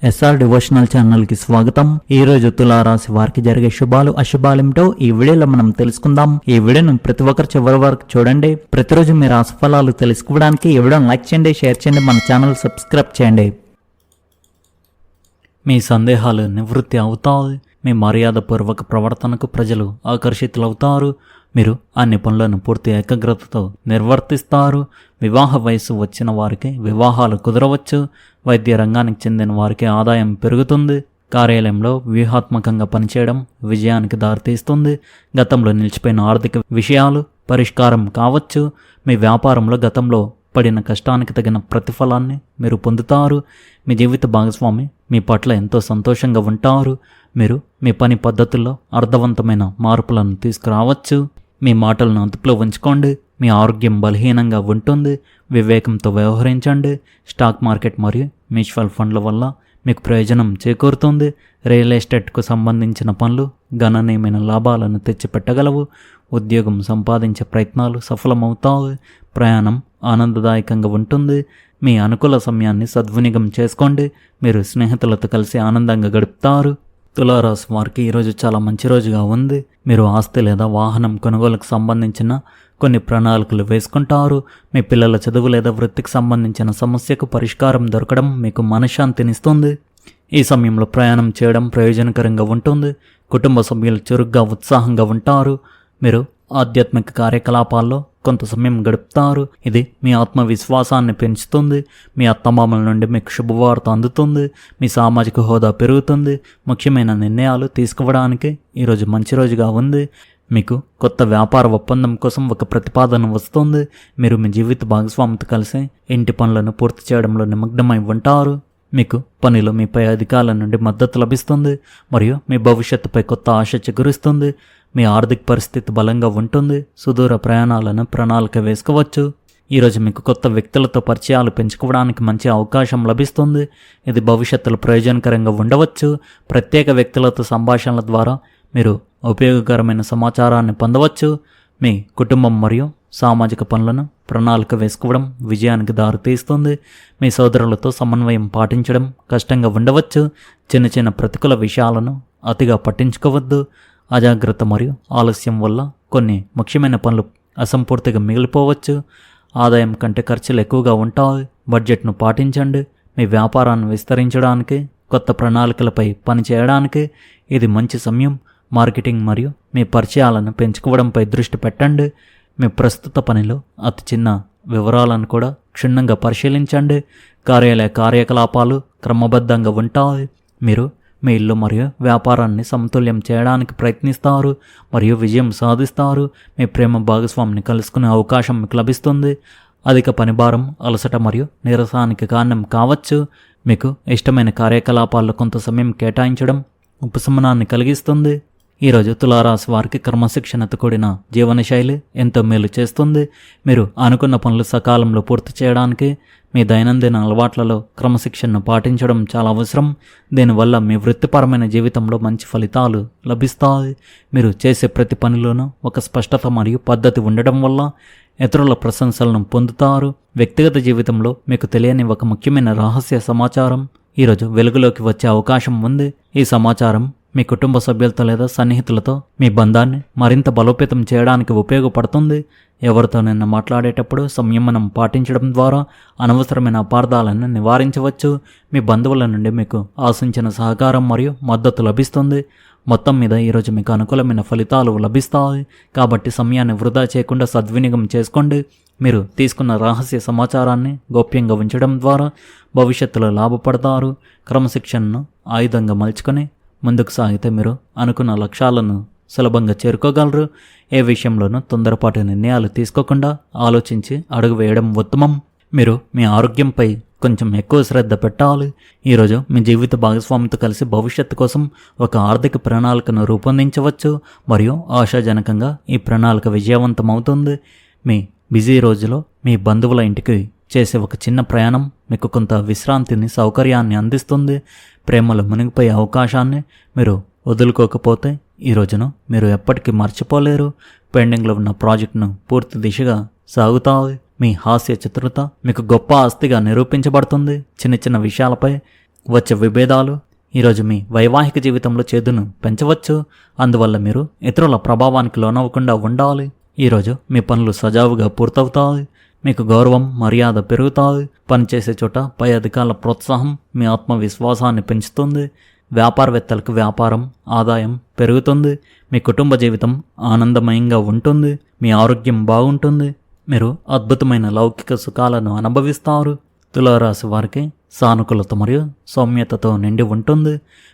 SR devotional channel కి స్వాగతం. ఈ రోజు తులారాశి వారికి జరిగే శుభాలు అశుభాలేమిటో ఈ వీడియోలో మనం తెలుసుకుందాం. ఈ వీడియోను ప్రతి ఒక్కరు చివరి వరకు చూడండి. ప్రతిరోజు మీ రాశి ఫలాలు తెలుసుకోవడానికి ఈ వీడియోను లైక్ చేయండి, షేర్ చేయండి, మన ఛానల్ సబ్స్క్రైబ్ చేయండి. మీ సందేహాలు నివృత్తి అవుతాయి. మీ మర్యాదపూర్వక ప్రవర్తనకు ప్రజలు ఆకర్షితులవుతారు. మీరు అన్ని పనులను పూర్తి ఏకాగ్రతతో నిర్వర్తిస్తారు. వివాహ వయసు వచ్చిన వారికి వివాహాలు కుదరవచ్చు. వైద్య రంగానికి చెందిన వారికి ఆదాయం పెరుగుతుంది. కార్యాలయంలో వ్యూహాత్మకంగా పనిచేయడం విజయానికి దారితీస్తుంది. గతంలో నిలిచిపోయిన ఆర్థిక విషయాలు పరిష్కారం కావచ్చు. మీ వ్యాపారంలో గతంలో పడిన కష్టానికి తగిన ప్రతిఫలాన్ని మీరు పొందుతారు. మీ జీవిత భాగస్వామి మీ పట్ల ఎంతో సంతోషంగా ఉంటారు. మీరు మీ పని పద్ధతుల్లో అర్థవంతమైన మార్పులను తీసుకురావచ్చు. మీ మాటలను అదుపులో ఉంచుకోండి. మీ ఆరోగ్యం బలహీనంగా ఉంటుంది. వివేకంతో వ్యవహరించండి. స్టాక్ మార్కెట్ మరియు మ్యూచువల్ ఫండ్ల వల్ల మీకు ప్రయోజనం చేకూరుతుంది. రియల్ ఎస్టేట్కు సంబంధించిన పనులు గణనీయమైన లాభాలను తెచ్చిపెట్టగలవు. ఉద్యోగం సంపాదించే ప్రయత్నాలు సఫలమవుతాయి. ప్రయాణం ఆనందదాయకంగా ఉంటుంది. మీ అనుకూల సమయాన్ని సద్వినియోగం చేసుకోండి. మీరు స్నేహితులతో కలిసి ఆనందంగా గడుపుతారు. తులారాశి వారికి ఈరోజు చాలా మంచి రోజుగా ఉంది. మీరు ఆస్తి లేదా వాహనం కొనుగోలుకు సంబంధించిన కొన్ని ప్రణాళికలు వేసుకుంటారు. మీ పిల్లల చదువు లేదా వృత్తికి సంబంధించిన సమస్యకు పరిష్కారం దొరకడం మీకు మనశ్శాంతినిస్తుంది. ఈ సమయంలో ప్రయాణం చేయడం ప్రయోజనకరంగా ఉంటుంది. కుటుంబ సభ్యులు చురుగ్గా ఉత్సాహంగా ఉంటారు. మీరు ఆధ్యాత్మిక కార్యకలాపాల్లో కొంత సమయం గడుపుతారు. ఇది మీ ఆత్మవిశ్వాసాన్ని పెంచుతుంది. మీ అత్తమామల నుండి మీకు శుభవార్త అందుతుంది. మీ సామాజిక హోదా పెరుగుతుంది. ముఖ్యమైన నిర్ణయాలు తీసుకోవడానికి ఈరోజు మంచి రోజుగా ఉంది. మీకు కొత్త వ్యాపార ఒప్పందం కోసం ఒక ప్రతిపాదన వస్తుంది. మీరు మీ జీవిత భాగస్వామితో కలిసి ఇంటి పనులను పూర్తి చేయడంలో నిమగ్నమై ఉంటారు. మీకు పనిలో మీ పై అధికారుల నుండి మద్దతు లభిస్తుంది మరియు మీ భవిష్యత్తుపై కొత్త ఆశ చిగురిస్తుంది. మీ ఆర్థిక పరిస్థితి బలంగా ఉంటుంది. సుదూర ప్రయాణాలను ప్రణాళిక వేసుకోవచ్చు. ఈరోజు మీకు కొత్త వ్యక్తులతో పరిచయాలు పెంచుకోవడానికి మంచి అవకాశం లభిస్తుంది. ఇది భవిష్యత్తులో ప్రయోజనకరంగా ఉండవచ్చు. ప్రత్యేక వ్యక్తులతో సంభాషణల ద్వారా మీరు ఉపయోగకరమైన సమాచారాన్ని పొందవచ్చు. మీ కుటుంబం మరియు సామాజిక పనులను ప్రణాళిక వేసుకోవడం విజయానికి దారితీస్తుంది. మీ సోదరులతో సమన్వయం పాటించడం కష్టంగా ఉండవచ్చు. చిన్న చిన్న ప్రతికూల విషయాలను అతిగా పట్టించుకోవద్దు. అజాగ్రత్త మరియు ఆలస్యం వల్ల కొన్ని ముఖ్యమైన పనులు అసంపూర్తిగా మిగిలిపోవచ్చు. ఆదాయం కంటే ఖర్చులు ఎక్కువగా ఉంటాయి. బడ్జెట్ను పాటించండి. మీ వ్యాపారాన్ని విస్తరించడానికి కొత్త ప్రణాళికలపై పనిచేయడానికి ఇది మంచి సమయం. మార్కెటింగ్ మరియు మీ పరిచయాలను పెంచుకోవడంపై దృష్టి పెట్టండి. మీ ప్రస్తుత పనిలో అతి చిన్న వివరాలను కూడా క్షుణ్ణంగా పరిశీలించండి. కార్యాలయ కార్యకలాపాలు క్రమబద్ధంగా ఉంటాయి. మీరు మీ ఇల్లు మరియు వ్యాపారాన్ని సమతుల్యం చేయడానికి ప్రయత్నిస్తారు మరియు విజయం సాధిస్తారు. మీ ప్రేమ భాగస్వామిని కలుసుకునే అవకాశం మీకు లభిస్తుంది. అధిక పనిభారం అలసట మరియు నీరసానికి కారణం కావచ్చు. మీకు ఇష్టమైన కార్యకలాపాల్లో కొంత సమయం కేటాయించడం ఉపశమనాన్ని కలిగిస్తుంది. ఈరోజు తులారాశి వారికి క్రమశిక్షణతో కూడిన జీవనశైలి ఎంతో మేలు చేస్తుంది. మీరు అనుకున్న పనులు సకాలంలో పూర్తి చేయడానికి మీ దైనందిన అలవాట్లలో క్రమశిక్షణను పాటించడం చాలా అవసరం. దీనివల్ల మీ వృత్తిపరమైన జీవితంలో మంచి ఫలితాలు లభిస్తాయి. మీరు చేసే ప్రతి పనిలోనూ ఒక స్పష్టత మరియు పద్ధతి ఉండడం వల్ల ఇతరుల ప్రశంసలను పొందుతారు. వ్యక్తిగత జీవితంలో మీకు తెలియని ఒక ముఖ్యమైన రహస్య సమాచారం ఈరోజు వెలుగులోకి వచ్చే అవకాశం ఉంది. ఈ సమాచారం మీ కుటుంబ సభ్యులతో లేదా సన్నిహితులతో మీ బంధాన్ని మరింత బలోపేతం చేయడానికి ఉపయోగపడుతుంది. ఎవరితోనైనా మాట్లాడేటప్పుడు సంయమనం పాటించడం ద్వారా అనవసరమైన అపార్థాలను నివారించవచ్చు. మీ బంధువుల నుండి మీకు ఆశించిన సహకారం మరియు మద్దతు లభిస్తుంది. మొత్తం మీద ఈరోజు మీకు అనుకూలమైన ఫలితాలు లభిస్తాయి. కాబట్టి సమయాన్ని వృధా చేయకుండా సద్వినియోగం చేసుకోండి. మీరు తీసుకున్న రహస్య సమాచారాన్ని గోప్యంగా ఉంచడం ద్వారా భవిష్యత్తులో లాభపడతారు. క్రమశిక్షణను ఆయుధంగా మలుచుకొని ముందుకు సాగితే మీరు అనుకున్న లక్ష్యాలను సులభంగా చేరుకోగలరు. ఏ విషయంలోనూ తొందరపాటు నిర్ణయాలు తీసుకోకుండా ఆలోచించి అడుగు వేయడం ఉత్తమం. మీరు మీ ఆరోగ్యంపై కొంచెం ఎక్కువ శ్రద్ధ పెట్టాలి. ఈరోజు మీ జీవిత భాగస్వామితో కలిసి భవిష్యత్తు కోసం ఒక ఆర్థిక ప్రణాళికను రూపొందించవచ్చు మరియు ఆశాజనకంగా ఈ ప్రణాళిక విజయవంతమవుతుంది. మీ బిజీ రోజులో మీ బంధువుల ఇంటికి చేసే ఒక చిన్న ప్రయాణం మీకు కొంత విశ్రాంతిని సౌకర్యాన్ని అందిస్తుంది. ప్రేమలో మునిగిపోయే అవకాశాన్ని మీరు వదులుకోకపోతే ఈ రోజును మీరు ఎప్పటికీ మర్చిపోలేరు. పెండింగ్లో ఉన్న ప్రాజెక్టును పూర్తి దిశగా సాగుతాయి. మీ హాస్య చతురత మీకు గొప్ప ఆస్తిగా నిరూపించబడుతుంది. చిన్న చిన్న విషయాలపై వచ్చే విభేదాలు ఈరోజు మీ వైవాహిక జీవితంలో చేదును పెంచవచ్చు. అందువల్ల మీరు ఇతరుల ప్రభావానికి లోనవ్వకుండా ఉండాలి. ఈరోజు మీ పనులు సజావుగా పూర్తవుతాయి. మీకు గౌరవం, మర్యాద పెరుగుతాయి. పనిచేసే చోట పై అధికారుల ప్రోత్సాహం మీ ఆత్మవిశ్వాసాన్ని పెంచుతుంది. వ్యాపారవేత్తలకు వ్యాపారం, ఆదాయం పెరుగుతుంది. మీ కుటుంబ జీవితం ఆనందమయంగా ఉంటుంది. మీ ఆరోగ్యం బాగుంటుంది. మీరు అద్భుతమైన లౌకిక సుఖాలను అనుభవిస్తారు. తులారాశి వారికి సానుకూలత మరియు సౌమ్యతతో నిండి ఉంటుంది.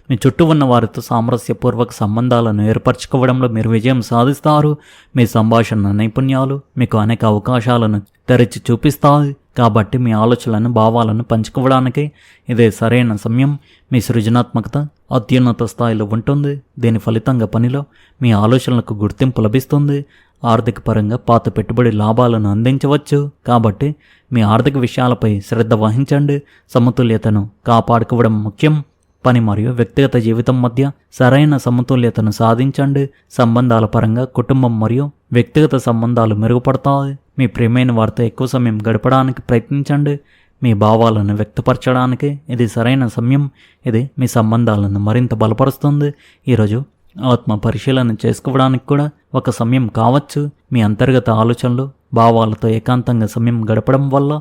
మీ చుట్టూ ఉన్న వారితో సామరస్యపూర్వక సంబంధాలను ఏర్పరచుకోవడంలో మీరు విజయం సాధిస్తారు. మీ సంభాషణ నైపుణ్యాలు మీకు అనేక అవకాశాలను తెరిచి చూపిస్తాయి. కాబట్టి మీ ఆలోచనలను, భావాలను పంచుకోవడానికి ఇదే సరైన సమయం. మీ సృజనాత్మకత అత్యున్నత స్థాయిలో ఉంటుంది. దీని ఫలితంగా పనిలో మీ ఆలోచనలకు గుర్తింపు లభిస్తుంది. ఆర్థిక పరంగా పాత పెట్టుబడి లాభాలను అందించవచ్చు. కాబట్టి మీ ఆర్థిక విషయాలపై శ్రద్ధ వహించండి. సమతుల్యతను కాపాడుకోవడం ముఖ్యం. పని మరియు వ్యక్తిగత జీవితం మధ్య సరైన సమతుల్యతను సాధించండి. సంబంధాల పరంగా కుటుంబం మరియు వ్యక్తిగత సంబంధాలు మెరుగుపడతాయి. మీ ప్రియమైన వారితో ఎక్కువ సమయం గడపడానికి ప్రయత్నించండి. మీ భావాలను వ్యక్తపరచడానికి ఇది సరైన సమయం. ఇది మీ సంబంధాలను మరింత బలపరుస్తుంది. ఈరోజు ఆత్మ పరిశీలన చేసుకోవడానికి కూడా ఒక సమయం కావచ్చు. మీ అంతర్గత ఆలోచనలు, భావాలతో ఏకాంతంగా సమయం గడపడం వల్ల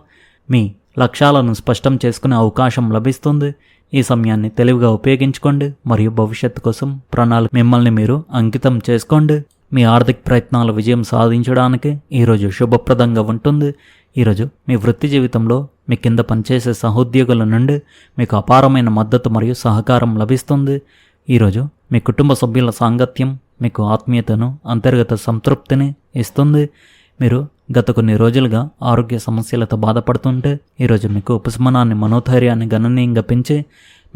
మీ లక్ష్యాలను స్పష్టం చేసుకునే అవకాశం లభిస్తుంది. ఈ సమయాన్ని తెలివిగా ఉపయోగించుకోండి మరియు భవిష్యత్తు కోసం ప్రణాళిక మిమ్మల్ని మీరు అంకితం చేసుకోండి. మీ ఆర్థిక ప్రయత్నాల విజయం సాధించడానికి ఈరోజు శుభప్రదంగా ఉంటుంది. ఈరోజు మీ వృత్తి జీవితంలో మీ కింద పనిచేసే సహోద్యోగుల నుండి మీకు అపారమైన మద్దతు మరియు సహకారం లభిస్తుంది. ఈరోజు మీ కుటుంబ సభ్యుల సాంగత్యం మీకు ఆత్మీయతను, అంతర్గత సంతృప్తిని ఇస్తుంది. మీరు గత కొన్ని రోజులుగా ఆరోగ్య సమస్యలతో బాధపడుతుంటే ఈరోజు మీకు ఉపశమనాన్ని, మనోధైర్యాన్ని గణనీయంగా పెంచి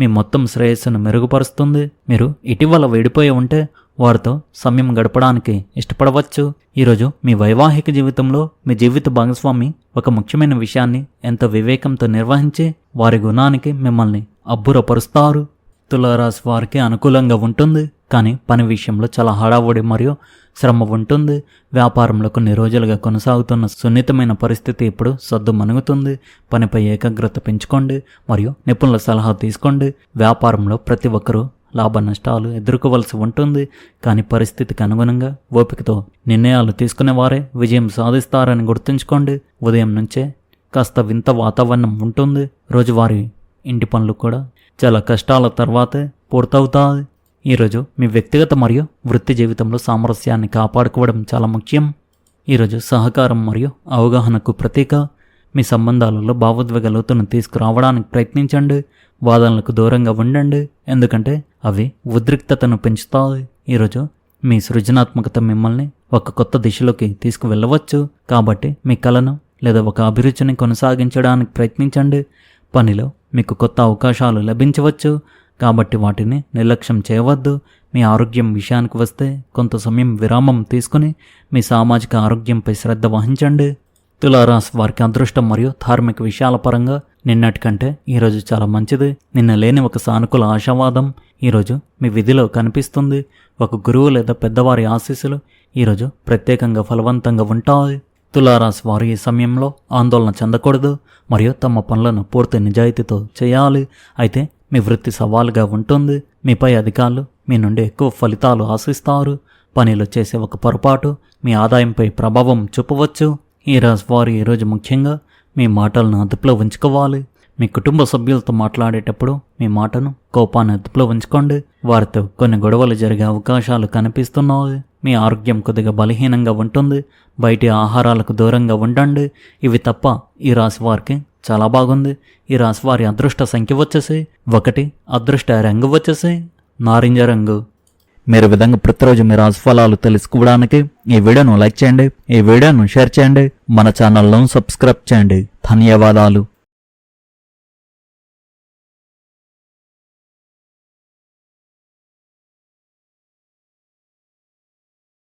మీ మొత్తం శ్రేయస్సును మెరుగుపరుస్తుంది. మీరు ఇటీవల విడిపోయి ఉంటే వారితో సమయం గడపడానికి ఇష్టపడవచ్చు. ఈరోజు మీ వైవాహిక జీవితంలో మీ జీవిత భాగస్వామి ఒక ముఖ్యమైన విషయాన్ని ఎంతో వివేకంతో నిర్వహించి వారి గుణానికి మిమ్మల్ని అబ్బురపరుస్తారు. తులారాశి వారికి అనుకూలంగా ఉంటుంది. కానీ పని విషయంలో చాలా హడావుడి మరియు శ్రమ ఉంటుంది. వ్యాపారంలో కొన్ని రోజులుగా కొనసాగుతున్న సున్నితమైన పరిస్థితి ఇప్పుడు సద్దు మణుగుతుంది. పనిపై ఏకాగ్రత పెంచుకోండి మరియు నిపుణుల సలహా తీసుకోండి. వ్యాపారంలో ప్రతి ఒక్కరూ లాభ నష్టాలు ఎదుర్కోవలసి ఉంటుంది. కానీ పరిస్థితికి అనుగుణంగా ఓపికతో నిర్ణయాలు తీసుకునేవారే విజయం సాధిస్తారని గుర్తుంచుకోండి. ఉదయం నుంచే కాస్త వింత వాతావరణం ఉంటుంది. రోజువారీ ఇంటి పనులు కూడా చాలా కష్టాల తర్వాతే పూర్తవుతాయి. ఈరోజు మీ వ్యక్తిగత మరియు వృత్తి జీవితంలో సామరస్యాన్ని కాపాడుకోవడం చాలా ముఖ్యం. ఈరోజు సహకారం మరియు అవగాహనకు ప్రతీక. మీ సంబంధాలలో భావోద్వేగ లోతును తీసుకురావడానికి ప్రయత్నించండి. వాదనలకు దూరంగా ఉండండి, ఎందుకంటే అవి ఉద్రిక్తతను పెంచుతాయి. ఈరోజు మీ సృజనాత్మకత మిమ్మల్ని ఒక కొత్త దిశలోకి తీసుకువెళ్ళవచ్చు. కాబట్టి మీ కళను లేదా ఒక అభిరుచిని కొనసాగించడానికి ప్రయత్నించండి. పనిలో మీకు కొత్త అవకాశాలు లభించవచ్చు. కాబట్టి వాటిని నిర్లక్ష్యం చేయవద్దు. మీ ఆరోగ్యం విషయానికి వస్తే కొంత సమయం విరామం తీసుకుని మీ సామాజిక ఆరోగ్యంపై శ్రద్ధ వహించండి. తులారాశి వారికి అదృష్టం మరియు ధార్మిక విషయాల పరంగా నిన్నటి కంటే ఈరోజు చాలా మంచిది. నిన్న లేని ఒక సానుకూల ఆశావాదం ఈరోజు మీ విధిలో కనిపిస్తుంది. ఒక గురువు లేదా పెద్దవారి ఆశీస్సులు ఈరోజు ప్రత్యేకంగా ఫలవంతంగా ఉంటాయి. తులారాశి వారు ఈ సమయంలో ఆందోళన చెందకూడదు మరియు తమ పనులను పూర్తి నిజాయితీతో చేయాలి. అయితే మీ వృత్తి సవాలుగా ఉంటుంది. మీపై అధికారులు మీ నుండి ఎక్కువ ఫలితాలు ఆశిస్తారు. పనిలో చేసే ఒక పొరపాటు మీ ఆదాయంపై ప్రభావం చూపవచ్చు. ఈ రాశి వారు ఈరోజు ముఖ్యంగా మీ మాటలను అదుపులో ఉంచుకోవాలి. మీ కుటుంబ సభ్యులతో మాట్లాడేటప్పుడు మీ మాటను, కోపాన్ని అదుపులో ఉంచుకోండి. వారితో కొన్ని గొడవలు జరిగే అవకాశాలు కనిపిస్తున్నాయి. మీ ఆరోగ్యం కొద్దిగా బలహీనంగా ఉంటుంది. బయటి ఆహారాలకు దూరంగా ఉండండి. ఇవి తప్ప ఈ రాశి వారికి చాలా బాగుంది. ఈ రాశి వారి అదృష్ట సంఖ్య వచ్చేసి 1, అదృష్ట రంగు వచ్చేసి నారింజ రంగు. మీరు విధంగా ప్రతిరోజు మీ రాశి ఫలాలు తెలుసుకోవడానికి ఈ వీడియోను లైక్ చేయండి, ఈ వీడియోను షేర్ చేయండి, మన ఛానల్ను సబ్స్క్రైబ్ చేయండి. ధన్యవాదాలు.